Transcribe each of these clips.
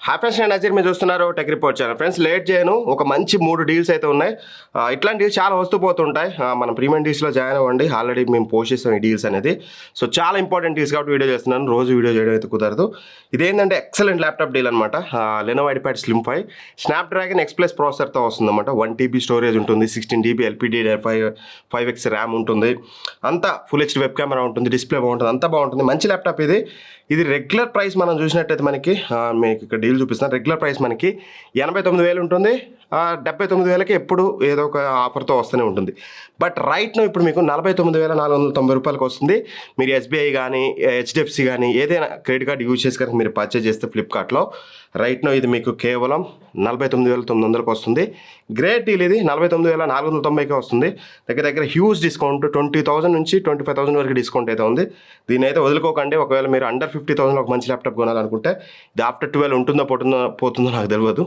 Hi friends, నేను నజీర్. మీరు చూస్తున్నారు tech report channel. Friends, late చేయను, ఒక మంచి 3 డీల్స్ అయితే ఉన్నాయి. ఇట్లాంటి డీల్స్ చాలా వస్తూ పోతుంటాయి. మనం ప్రీమియం డీల్స్లో జాయిన్ అవ్వండి. ఆల్రెడీ మేము పోస్ట్ చేస్తాం ఈ డీల్స్ అనేది. సో చాలా ఇంపార్టెంట్ డీల్స్ కాబట్టి వీడియో చేస్తున్నాను. రోజు వీడియో చేయడం అయితే కుదరదు. ఇదేంటంటే ఎక్సలెంట్ ల్యాప్టాప్ డీల్ అనమాట. Lenovo IdeaPad slim 5 Snapdragon X Plus ప్రాసెసర్తో వస్తుందన్నమాట. 1 TB స్టోరేజ్ ఉంటుంది, 16 GB LPDDR5 5X ర్యామ్ ఉంటుంది, అంతా ఫుల్ HD వెబ్ కెమెరా ఉంటుంది, డిస్ప్లే బాగుంటుంది, అంతా బాగుంటుంది. మంచి ల్యాప్టాప్ ఇది రెగ్యులర్ ప్రైస్ మనం చూసినట్టయితే మనకి మీకు ఇక్కడ డీల్ చూపిస్తాను. రెగ్యులర్ ప్రైస్ మనకి 89,000 ఉంటుంది. 79,000కి ఎప్పుడు ఏదో ఒక ఆఫర్తో వస్తూనే ఉంటుంది. బట్ రైట్ నో ఇప్పుడు మీకు 49,490 రూపాయలకి వస్తుంది. మీరు SBI కానీ HDFC కానీ ఏదైనా క్రెడిట్ కార్డ్ యూజ్ చేసి కనుక మీరు పర్చేజ్ చేస్తే ఫ్లిప్కార్ట్లో రైట్ నో ఇది మీకు కేవలం 49,900కి వస్తుంది. గ్రేట్ డీల్ ఇది. 49,490కి వస్తుంది. దగ్గర హ్యూజ్ డిస్కౌంట్, 20,000 నుంచి 25,000 వరకు డిస్కౌంట్ అయితే ఉంది. దీని అయితే వదులుకోకండి. ఒకవేళ మీరు అండర్ 50,000 ఒక మంచి ల్యాప్టాప్ కొనాలనుకుంటే ఇది ఆఫ్టర్ 12 ఉంటుందో పోతుందో నాకు తెలియదు.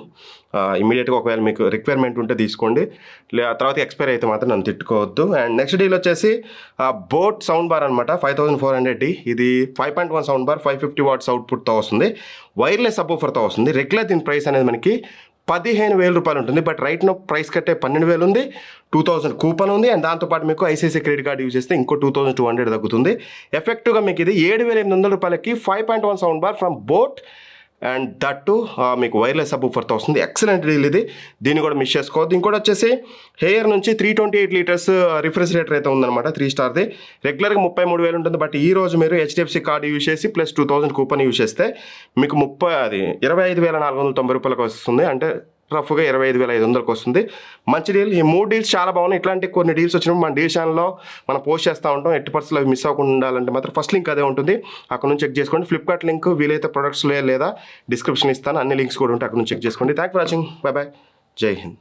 ఇమీడియట్గా ఒకవేళ మీకు రిక్వైర్మెంట్ ఉంటే తీసుకోండి. తర్వాత ఎక్స్పైర్ అయితే మాత్రం నన్ను తిట్టుకోవద్దు. అండ్ నెక్స్ట్ డీల్ వచ్చేసి బోట్ సౌండ్ బార్ అనమాట. 5400D. ఇది 5.1 సౌండ్ బార్, 550 వాట్స్ అవుట్పుట్తో వస్తుంది. వైర్లెస్ సబ్వూఫర్తో వస్తుంది. రెగ్యులర్ దీని ప్రైస్ అనేది మనకి 15,000 రూపాయలు ఉంటుంది. బట్ రైట్ నో ప్రైస్ కట్టే 12,000 ఉంది. 2,000 కూపన్ ఉంది. అండ్ దాంతోపాటు మీకు ICICI క్రెడిట్ కార్డు యూజ్ చేస్తే ఇంకో 2,200 తగ్గుతుంది. ఎఫెక్టివ్గా మీకు ఇది 7,800 రూపాయలకి 5.1 sound bar from boat and that మీకు వైర్లెస్ సబ్వూఫర్తో వస్తుంది. ఎక్సలెంట్ డీల్ ఇది. దీన్ని కూడా మిస్ చేసుకోవద్దు. ఇంకోటి వచ్చేసి హెయిర్ నుంచి 328 లీటర్స్ రిఫ్రిజిరేటర్ అయితే ఉందన్నమాట. 3 స్టార్ది. రెగ్యులర్గా 33,000 ఉంటుంది. బట్ ఈ రోజు మీరు HDFC కార్డు యూజ్ చేసి ప్లస్ 2,000 కూపన్ యూజ్ చేస్తే మీకు 25,490 రూపాయలకు వస్తుంది. అంటే రఫ్గా 25,500కి వస్తుంది. మంచి డీల్. ఈ 3 డీల్స్ చాలా బాగున్నాయి. ఇట్లాంటి కొన్ని డీల్స్ వచ్చినప్పుడు మన డీల్ ఛానల్లో మనం పోస్ట్ చేస్తూ ఉంటాం. 80% అవి మిస్ అవ్వకుండా ఉండాలంటే మాత్రం ఫస్ట్ లింక్ అదే ఉంటుంది. అక్కడ నుంచి చెక్ చేసుకోండి. ఫ్లిప్కార్ట్ లింక్ వీలైతే ప్రొడక్ట్స్లో లేదా డిస్క్రిప్షన్ ఇస్తాను. అన్ని లింక్స్ కూడా ఉంటాయి. అక్కడ నుంచి చెక్ చేసుకోండి. Thank for watching. Bye bye. Jai Hind.